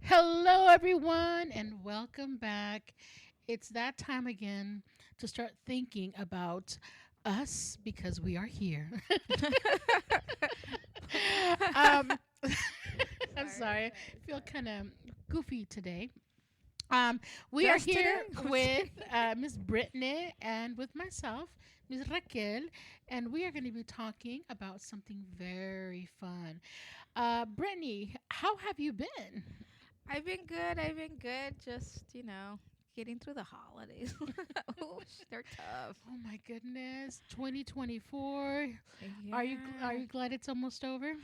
Hello, everyone, and welcome back. It's that time again to start thinking about us because we are here. um, I'm sorry, I feel kind of goofy today. We are Just here today? with Miss Brittany and with myself, Miss Raquel, and we are going to be talking about something very fun. Brittany, how have you been? I've been good. I've been good. Just, getting through the holidays. Ooh, they're tough. Oh my goodness, 2024. Are Yeah. you glad it's almost over?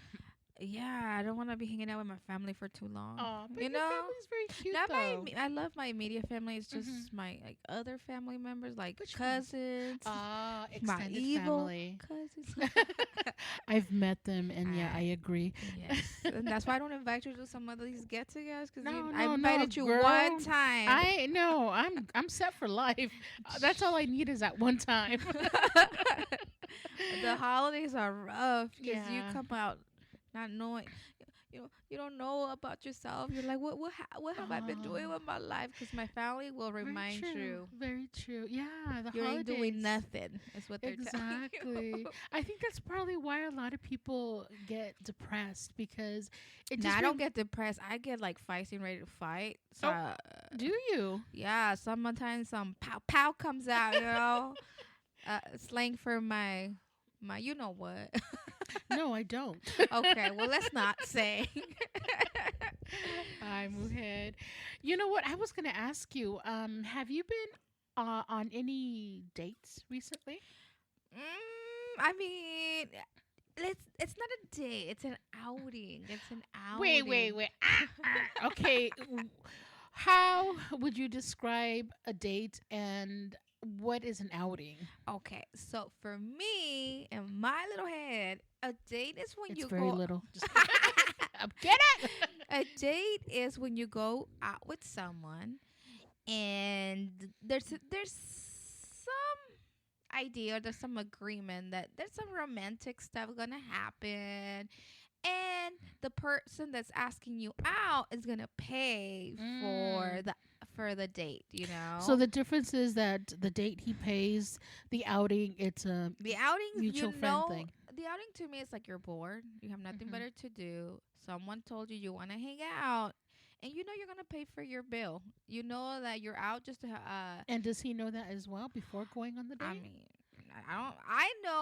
Yeah, I don't want to be hanging out with my family for too long. Oh, but You your know? family's very cute Not though. I love my immediate family. It's Hmm. just my other family members, like Which ones? cousins, Ah, my extended evil family. cousins. I've met them, and yeah, I I agree. Yes, and that's why I don't invite you to some of these get-togethers because No, I no, no, invited you one girl. time. I know. I'm set for life. That's all I need is that one time. The holidays are rough because you Yeah. come out not knowing. You don't know about yourself. You're like, what have I been doing Oh, with my life? Because my family will very remind true. you Very true. Yeah, the you ain't doing holidays. nothing. Is what they're telling Exactly. you. I think that's probably why a lot of people get depressed because it Nah, just I don't get depressed. I get like feisty and ready to fight. So Oh, do you? yeah, sometimes some pow pow comes out. Slang for my you know what. No, I don't. Okay, well let's not say. Hi, Muhead. You know what? I was going to ask you, have you been on any dates recently? I mean, it's not a date. It's an outing. It's an Wait, wait, outing. wait. Okay. How would you describe a date and what is an outing? Okay, so for me, in my little head, a date is when It's you very go. little. Just get it. A date is when you go out with someone, and there's some idea, there's some agreement that there's some romantic stuff gonna happen, and the person that's asking you out is gonna pay Mm. for the date. You So know, the difference is that the date he pays, the outing, it's a the outings, mutual friend thing. the outing to me is like you're bored, you have nothing Hmm. better to do. Someone told you you want to hang out, and you know you're gonna pay for your bill. You know that you're out just to And does he know that as well before going on the I date? mean, I don't.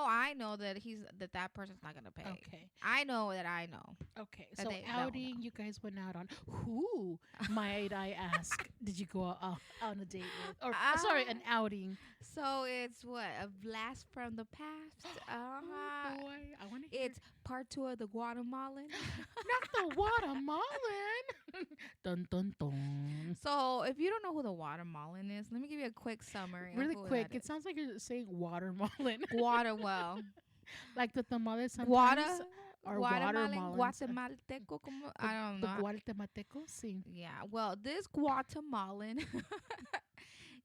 I know that that person's not gonna pay. Okay. I know that I know Okay. that So they don't outing, you guys went out on who, might I ask, did you go out on a date with? Or sorry, an Ah, outing. so it's what a blast from the past. Oh boy, I want to hear. It's part two of the Guatemalan. Not the watermelon. Dun dun dun. So if you don't know who the Guatemalan is, let me give you a quick summary of Really who quick, that it is. sounds like you're saying watermelon. Guata, Like the tamales sometimes Guata, are Guatemalan, watermelons. Guatemalteco, como, The I don't the know. guatemalteco, sí. Yeah, well, this Guatemalan.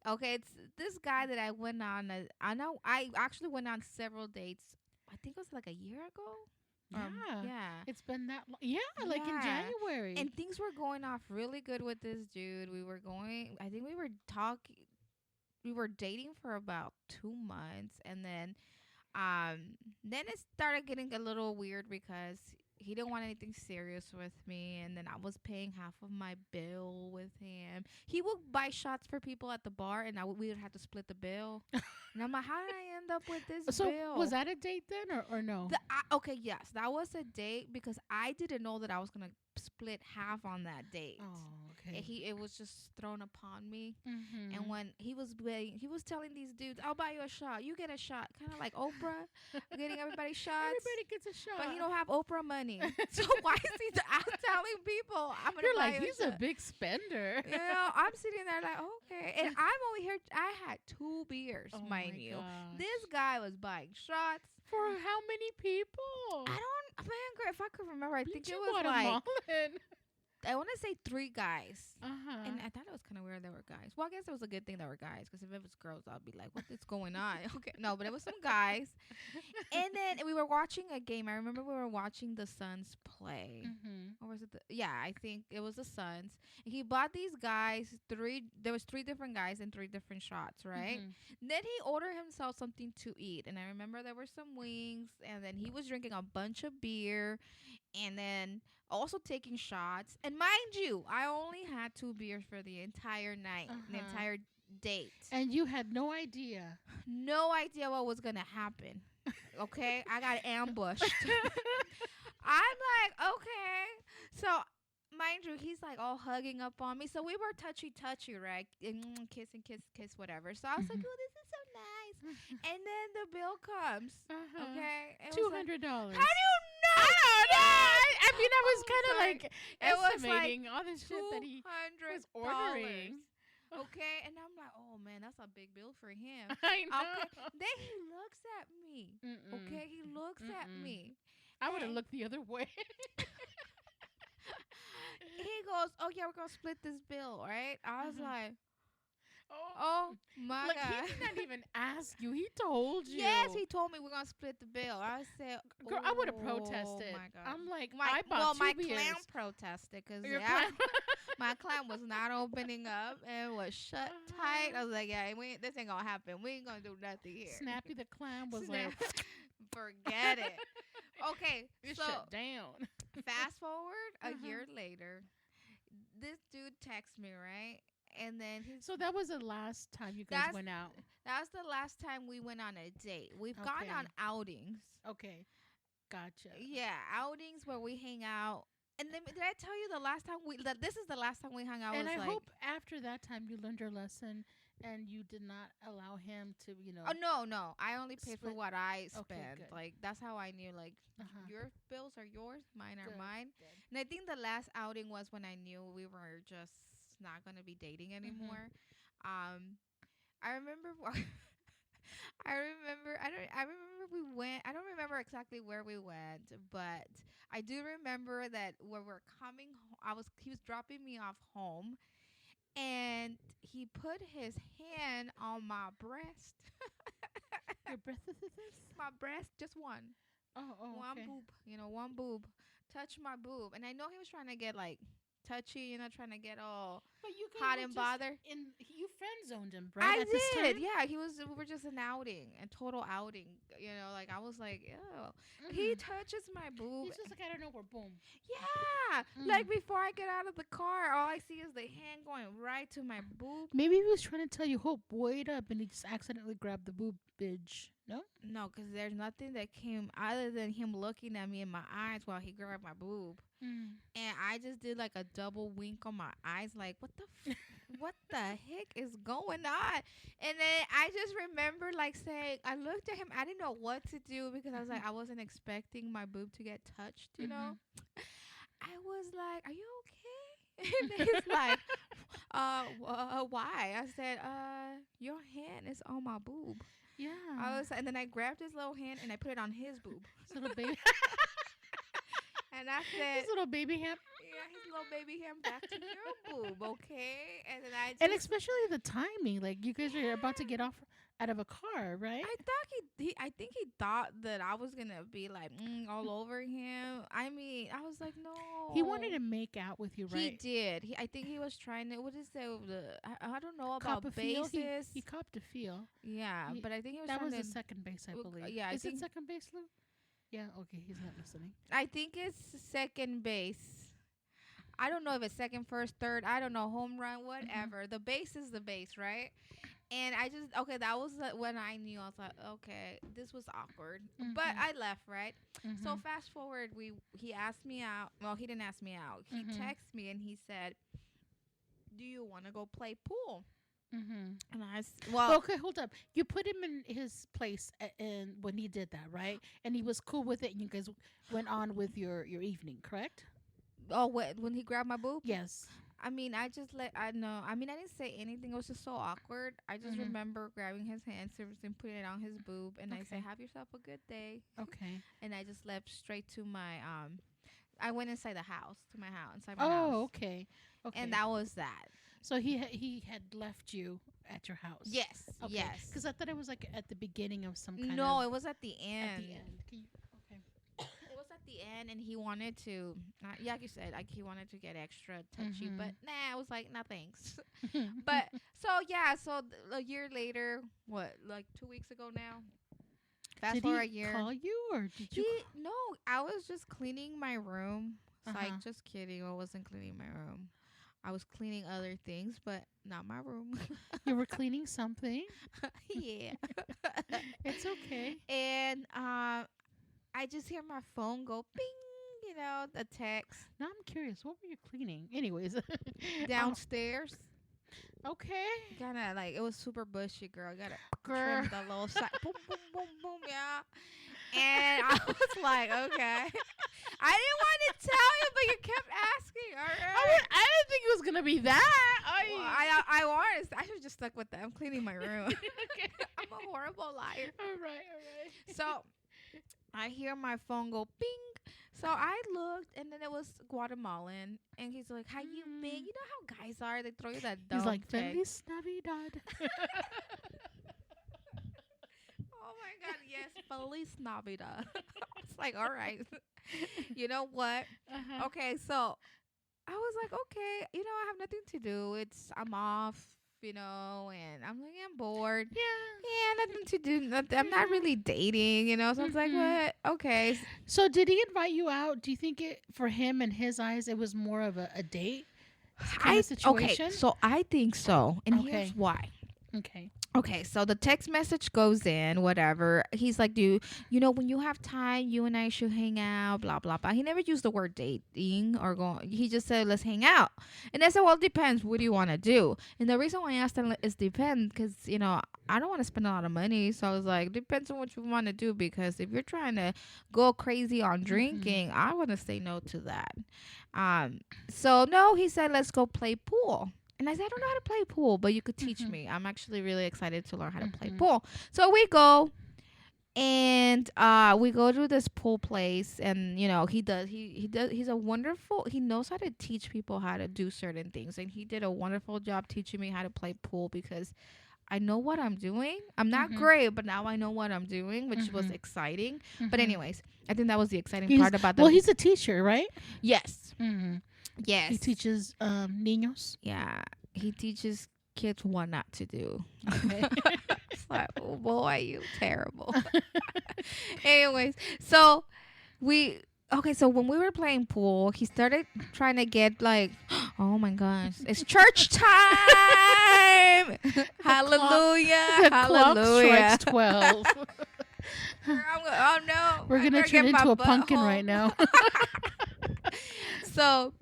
Okay, it's this guy that I went on. I know I actually went on several dates. I think it was like a year ago. Yeah, Yeah, it's been that long. Yeah, like in yeah, January. and things were going off really good with this dude. We were going. I think we were talking. We were dating for about 2 months, and then it started getting a little weird because he didn't want anything serious with me, and then I was paying half of my bill with him. He would buy shots for people at the bar, and we would have to split the bill. And I'm like, how did I end up with this So was bill? that a date then, or no? Okay, yes, that was a date because I didn't know that I was gonna split half on that date. Oh, And okay. it was just thrown upon me. And Mm-hmm. when he was telling these dudes, "I'll buy you a shot. You get a shot," kind of like Oprah, getting everybody shots. Everybody gets a But he shot. don't have Oprah money, so why is he telling people I'm gonna You're buy like, you a he's a shot? big spender. I'm sitting there like, okay, and I'm over here. I had 2 beers, Oh mind my you. gosh. This guy was buying shots. For how many people? I don't, man, girl, if I could remember, I think Pinche it was like watermelon. I want to say 3 guys. Uh-huh. And I thought it was kind of weird they were guys. Well, I guess it was a good thing they were guys because if it was girls, I'd be like, what is going on? Okay. No, but it was some guys. And then we were watching a game. I remember we were watching the Suns play. Mhm. Or was it yeah, I think it was the Suns. And he bought these guys there was 3 different guys and 3 different shots, right? Mhm. Then he ordered himself something to eat. And I remember there were some wings and then he was drinking a bunch of beer and then also taking shots. And mind you, I only had 2 beers for the entire night, the Uh-huh. entire date. And you had no idea. No idea what was gonna happen. Okay, I got ambushed. I'm like, okay. So, mind you, he's like all hugging up on me. So we were touchy, right? And kiss and kiss, whatever. So I was like, Mhm. oh, this is so nice. And then the bill comes. Uh-huh. Okay, it was like, $200. how do you know? I don't know. I mean, I was I'm kind of sorry. like It was like estimating all this shit that he $200 was ordering. Okay, and I'm like, oh man, that's a big bill for him. I know. Okay, then he looks at me. Mm-mm. Okay, he looks at Mm-mm. me. I would have and looked the other way. He goes, oh yeah, we're gonna split this bill, right? I was Mhm. like, Oh, oh my like god. he did not even ask you. He told you. Yes, he told me we're gonna split the bill. I said, Girl, I would have "Oh protested. my god." I'm like, My, I bought well, 2 my beers. clam protested because Your clam. my clam was not opening up and was shut tight. I was like, yeah, this ain't gonna happen. We ain't gonna do nothing here. Snappy the clam was Snap. like, Forget it. Okay, you so shut down. fast forward a Uh-huh. year later, this dude texts me, right? And then So that was the last time you guys That's- went out. that was the last time we went on a date. We've gone Okay. on outings. Okay. Gotcha. Yeah, outings where we hang out. And then did I tell you the last time that this is the last time we hung out? And was I like, hope after that time you learned your lesson and you did not allow him to, oh no, I only paid for Split- what I Okay, spent. good. Like that's how I knew. Like Uh-huh. your bills are yours, mine are Good, mine. good. And I think the last outing was when I knew we were just not gonna be dating anymore. I remember. I remember we went. I don't remember exactly where we went, but I do remember that when we're coming. He was dropping me off home, and he put his hand on my breast. Your breath is this? My breast, just one. Oh, One okay. boob, one boob. Touch my boob. And I know he was trying to get like touchy, trying to get all But you guys hot were and just bother. you friend zoned him, right? I At this did. time? Yeah, we were just an outing, a total outing. Like I was like, ew. He Mhm. touches my boob. He's just like, I don't know where, boom. Yeah. Like before I get out of the car, all I see is the hand going right to my boob. Maybe he was trying to tell you, Hope, wait up, and he just accidentally grabbed the boobage. No? No, because there's nothing that came other than him looking at me in my eyes while he grabbed my boob. And I just did like a double wink on my eyes, like, what the heck is going on? And then I just remember like saying, I looked at him, I didn't know what to do because I was like, I wasn't expecting my boob to get touched, know? I was like, are you okay? And he's like, why? I said, your hand is on my boob. Yeah. And then I grabbed his little hand and I put it on his boob. His little baby. And I said, His little baby hand. yeah, his little baby hand back to your boob, okay? And then I just, And especially the timing. Like, you guys are about to get off out of a car, right? I think he thought that I was gonna be like all over him. I mean, I was like, no. He wanted to make out with you, He right? did. I think he was trying to. What is I don't know Cop about a feel? bases. He copped a feel. Yeah, he- but I think he was That trying was to. the second base, I Look, believe. yeah, I Is it think- second base, Lou? Yeah, okay, he's not listening. I think it's second base. I don't know if it's second, first, third. I don't know, home run, whatever. The base is the base, right? And that was when I knew. I was like, okay, this was awkward. But Mhm. I left, right? So Mhm. fast forward, he asked me out. Well, he didn't ask me out. He Mhm. texted me and he said, do you want to go play pool? Mhm. And well, Okay, hold up. You put him in his place and when he did that, right? And he was cool with it and you guys went on with your evening, correct? when he grabbed my boob? Yes. I mean, I didn't say anything. It was just so awkward. I just Mhm. remember grabbing his hand and putting it on his boob, and I Okay. said, "Have yourself a good day." Okay. And I just left straight to my I went inside the house to my house, inside my Oh, house, okay. Okay. and that was that. So he had left you at your house. Yes, Okay. yes. Because I thought it was like at the beginning of some kind No, of it was at the at end. the end. Can you, okay. It was at the end, and he wanted to, yeah, like you said, like he wanted to get extra touchy, but Mhm. nah, I was like, no thanks. But so yeah, so a year later, what, like 2 weeks ago now? Fast did forward a he year. call you or did you? No, I was just cleaning my room. It's Uh-huh. like, just kidding. I wasn't cleaning my room. I was cleaning other things, but not my room. You were cleaning something. Yeah. It's okay. And I just hear my phone go ping, the text Now I'm curious. What were you cleaning? Anyways. downstairs. Okay. Kind of like, it was super bushy, girl. I gotta Girl. trim the little side. Boom, boom, boom, boom, yeah. And I was like, okay. I didn't want to tell you, but you kept asking. All right. I didn't think it was gonna be that. Well, I was. I should just stuck with that. I'm cleaning my room. Okay. I'm a horrible liar. All right. So I hear my phone go ping. So I looked, and then it was Guatemalan, and he's like, "How you been?" You know how guys are; they throw you that dumb He's like text. Feliz Navidad. Oh my God, yes, Feliz Navidad. It's like, all right. You know what? Uh-huh. Okay, so I was like, okay, I have nothing to do. I'm off, and I'm like, I'm bored. Yeah. Yeah, nothing to do. I'm not really dating, So I was like, Mhm. what? Okay. So did he invite you out? Do you think it for him in his eyes it was more of a date kind of situation? Okay, so I think so. And Okay. here's why. Okay. Okay, so the text message goes in, whatever. He's like, when you have time, you and I should hang out, blah, blah, blah. He never used the word dating or going. He just said, let's hang out. And I said, well, it depends. What do you want to do? And the reason why I asked him is depend because, I don't want to spend a lot of money. So I was like, depends on what you want to do, because if you're trying to go crazy on drinking, I want to say no to that. So no, he said, let's go play pool. And I said, I don't know how to play pool, but you could teach me. I'm actually really excited to learn how to play pool. So we go, and we go to this pool place, and he's a wonderful, he knows how to teach people how to do certain things, and he did a wonderful job teaching me how to play pool, because I know what I'm doing. I'm not great, but now I know what I'm doing, which was exciting. But anyways, I think that was the exciting part about the. Well, he's a teacher, right? Yes. Mm-hmm. Yes. He teaches niños. Yeah, he teaches kids what not to do. Okay. It's like, oh boy, you terrible. Anyways, so so when we were playing pool, he started trying to get like, oh my gosh, it's church time. Hallelujah. The clock Hallelujah. strikes 12. Oh no. We're gonna turn into a pumpkin right now. So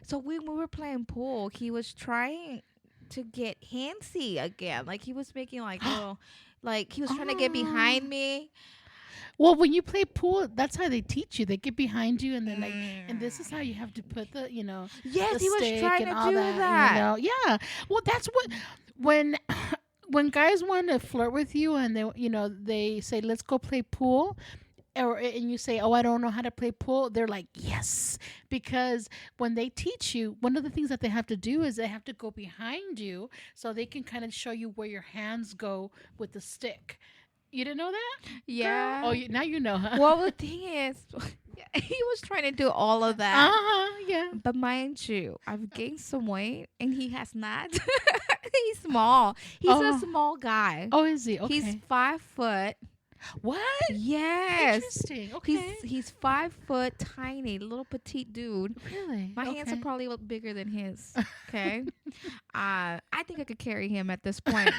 so when we were playing pool, he was trying to get handsy again. Like he was making like little, like he was trying to get behind me. Well, when you play pool, that's how they teach you. They get behind you, and then and this is how you have to put the, Yes, the he was stick trying and to all do that. Yeah. Well, that's what when guys want to flirt with you, and they say, "Let's go play pool." And you say, "Oh, I don't know how to play pool." They're like, "Yes," because when they teach you, one of the things that they have to do is they have to go behind you so they can kind of show you where your hands go with the stick. You didn't know that? Yeah. Girl? Oh, now you know, huh? Well, the thing is, he was trying to do all of that. Yeah. But mind you, I've gained some weight, and he has not. He's small. He's a small guy. Oh, is he? Okay. He's 5 foot. What? Yes. Interesting. Okay. He's 5 foot, tiny, little petite dude. Really? My hands are probably a little bigger than his. Okay. I think I could carry him at this point.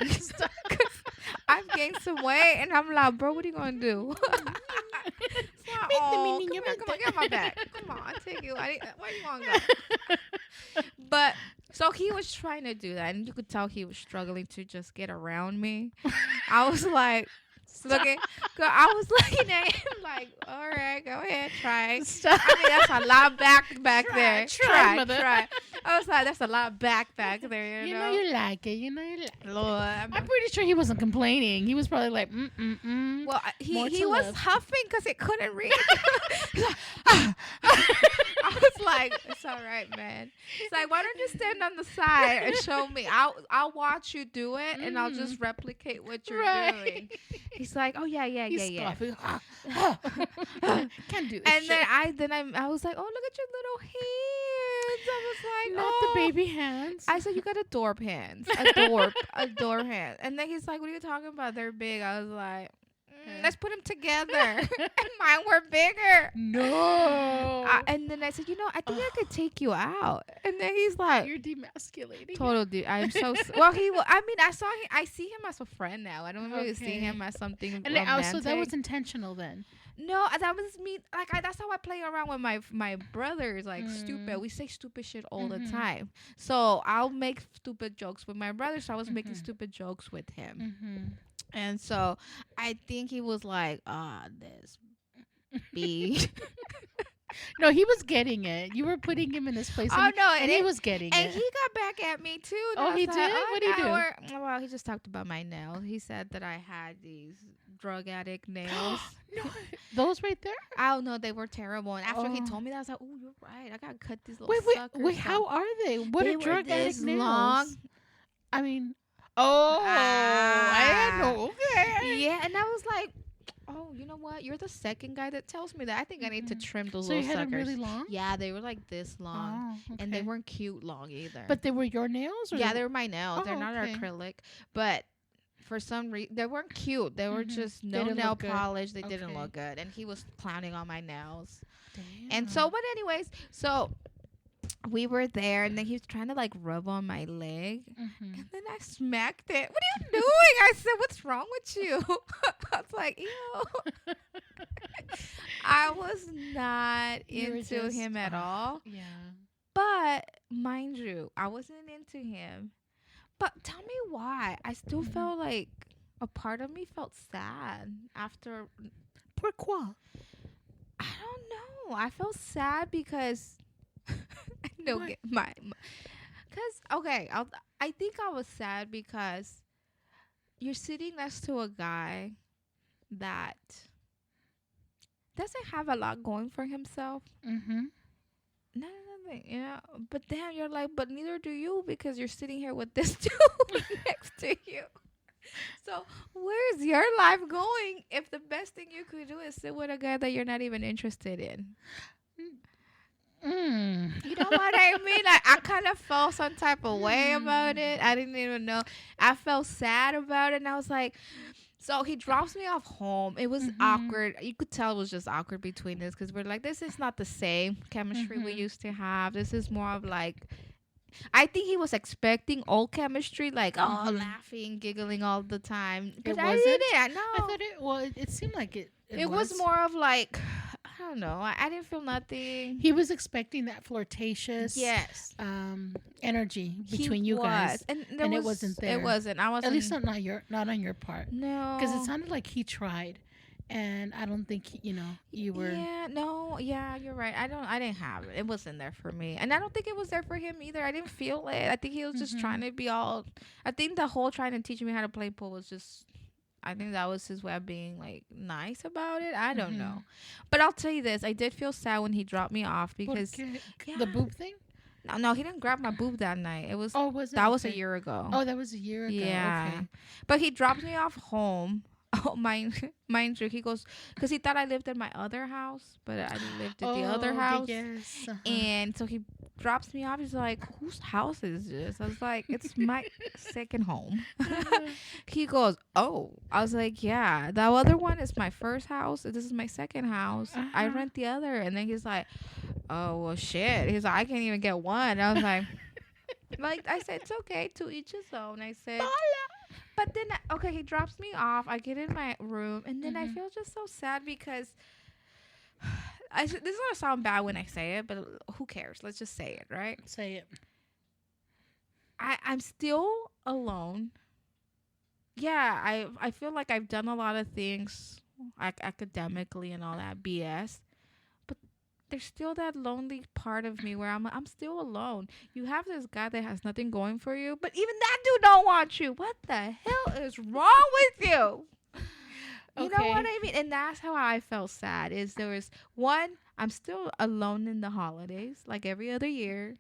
I've gained some weight, and I'm like, bro, what are you gonna do? It's like, oh, come on, get my back. Come on, I'll take you. Where do you want to go? But so he was trying to do that, and you could tell he was struggling to just get around me. I was like, looking, I was looking at him like, all right, go ahead, try. Stop. I mean, that's a lot back there. Try, mother. Try. I was like, there's a lot of backpack there, you You know know. you like it. You know you like it. Lord, I'm pretty sure he wasn't complaining. He was probably like, well, More he to was love. huffing because he couldn't read. He's like, "Ah." I was like, it's all right, man. He's like, why don't you stand on the side and show me? I'll watch you do it, and I'll just replicate what you're doing. He's like, oh yeah, yeah, He's yeah, scoffing. yeah. Can't do this And shit. I was like, oh, look at your little hands. I was like, Not oh. the baby hands. I said, you got adorb hands. Adorb hands. And then he's like, what are you talking about? They're big. I was like, let's put them together. And mine were bigger. No. And then I said, I think I could take you out. And then he's like, You're demasculating. total dude. I'm so well. I mean, I saw him. I see him as a friend now. I don't really see Okay. him as something And romantic. so that was intentional then. No, that was me. Like that's how I play around with my brothers. Like stupid. We say stupid shit all the time. So I'll make stupid jokes with my brother. So I was making stupid jokes with him. Mm-hmm. And so I think he was like, this B. No, he was getting it. You were putting him in his place. Oh, no. and he was getting And it. he got back at me too. And Oh, I was he like, did? What'd he do? Well, he just talked about my nails. He said that I had these drug addict nails. No, those right there. I don't know, they were terrible. And after he Oh. told me that, I was like, oh, you're right. I gotta cut these little Wait, suckers wait. off. How are they? What They are were drug addict this nails? long. I mean, I know. Okay. Yeah, and I was like, oh, you know what? You're the second guy that tells me that. I think I need to trim those So you little had them suckers. really long? Yeah, they were like this long. Oh, And they okay. weren't cute long either. But they were your nails? Or yeah, they were my nails. They're Oh, not okay. acrylic. But for some reason, they weren't cute. They were Mhm. just They no didn't nail look good. polish. They didn't Okay. look good. And he was clowning on my nails. Damn. And so, but anyways, so we were there, and then he was trying to like rub on my leg. Mhm. And then I smacked it. What are you doing? I said, what's wrong with you? I was like, ew. I was not You were into just- him at all. Yeah. But mind you, I wasn't into him. But tell me why. I still Mhm. felt like a part of me felt sad after. Pourquoi? I don't know. I felt sad because I don't What? get my. Because okay, I think I was sad because you're sitting next to a guy that doesn't have a lot going for himself. Mm-hmm. Nothing, But then you're like, but neither do you because you're sitting here with this dude next to you. So where's your life going if the best thing you could do is sit with a guy that you're not even interested in? Mm. You know what I mean? Like, I kind of felt some type of way about it. I didn't even know. I felt sad about it, and I was like, so he drops me off home. It was awkward. You could tell it was just awkward between us because we're like, this is not the same chemistry we used to have. This is more of like, I think he was expecting old chemistry, like laughing, giggling all the time. But I wasn't? didn't. I know. I thought it. Well, it seemed like it. It was more of like, I don't know. I didn't feel nothing. He was expecting that flirtatious, Yes. energy He between you guys. was. And, and it wasn't there. It wasn't. I wasn't. At least not on your part, No. because it sounded like he tried, and I don't think you were. Yeah, no, yeah, you're right. I didn't have it. It wasn't there for me. And I don't think it was there for him either. I didn't feel it. I think he was just trying to be all I think the whole trying to teach me how to play pool was just I think that was his way of being like nice about it. I don't know. But I'll tell you this, I did feel sad when he dropped me off because The boob thing. no, he didn't grab my boob that night. It was Oh, was it? that was a Okay. year ago. Oh, that was a year ago. Yeah. Okay. But he dropped me off home. Oh, mind you, he goes, because he thought I lived in my other house, but I lived at the other house. Yes. Uh-huh. And so he drops me off. He's like, whose house is this? I was like, it's my second home. He goes, oh. I was like, yeah, that other one is my first house. This is my second house. I Uh-huh. rent the other. And then he's like, oh, well, shit. He's like, I can't even get one. I was like I said, it's okay. To each his own. I said. But then, okay, he drops me off. I get in my room, and then I feel just so sad because this is gonna sound bad when I say it, but who cares? Let's just say it, right? Say it. I'm still alone. Yeah, I feel like I've done a lot of things academically and all that BS, but there's still that lonely part of me where I'm still alone. You have this guy that has nothing going for you, but even that dude don't want you. What the hell is wrong with you? You know what Okay. I mean? And that's how I felt sad. Is there was one, I'm still alone in the holidays, like every other year.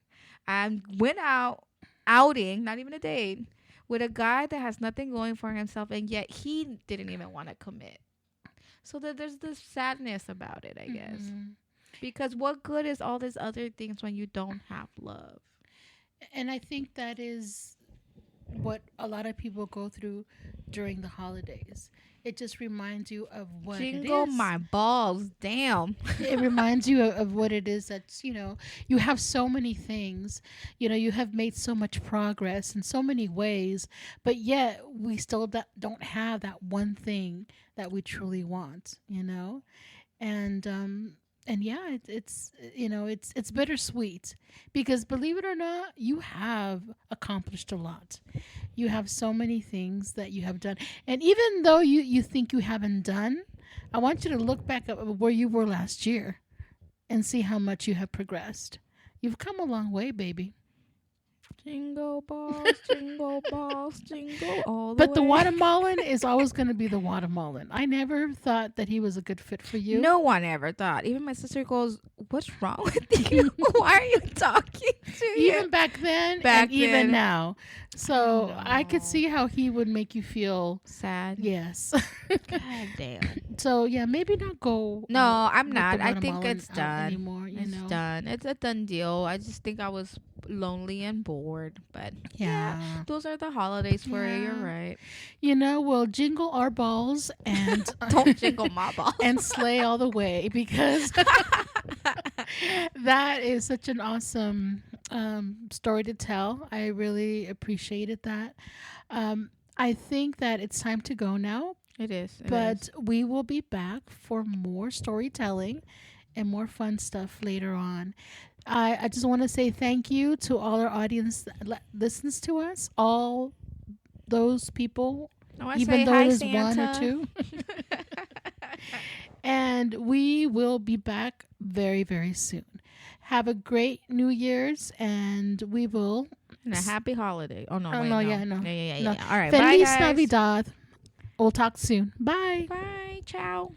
I went out outing, not even a date, with a guy that has nothing going for himself, and yet he didn't even want to commit. So that there's this sadness about it, I guess. Mhm. Because what good is all these other things when you don't have love? And I think that is what a lot of people go through during the holidays. It just reminds you of what it Jingle is. my balls, damn. It reminds you of what it is that's, you have so many things, you have made so much progress in so many ways, but yet we still don't have that one thing that we truly want, and yeah, it's bittersweet because believe it or not, you have accomplished a lot. You have so many things that you have done, and even though you think you haven't done, I want you to look back at where you were last year and see how much you have progressed. You've come a long way, baby. Jingle balls, jingle all the But the way. watermelon is always going to be the watermelon. I never thought that he was a good fit for you. No one ever thought. Even my sister goes, "What's wrong with you? Why are you talking to you?" Even back then Back and even then. now. So I could No. see how he would make you feel. Sad. Yes. God damn. So yeah, maybe not go No, I'm with the not. I think watermelon it's out done. anymore. It's done. It's a done deal. I just think I was lonely and bored. But yeah, Yeah. those are the holidays for you. You're Yeah. right. We'll jingle our balls and Don't jingle my balls. and slay all the way because that is such an awesome story to tell. I really appreciated that. I think that it's time to go now, It is. It is. but we will be back for more storytelling and more fun stuff later on. I just want to say thank you to all our audience that listens to us, all those people, I want to even say though hi, it is one or Santa. two. And we will be back very, very soon. Have a great New Year's, and we will. And a happy holiday. Oh no, Oh, wait, no, no. yeah, no. Yeah. No. All right, bye Feliz guys. Navidad. We'll talk soon. Bye. Bye. Ciao.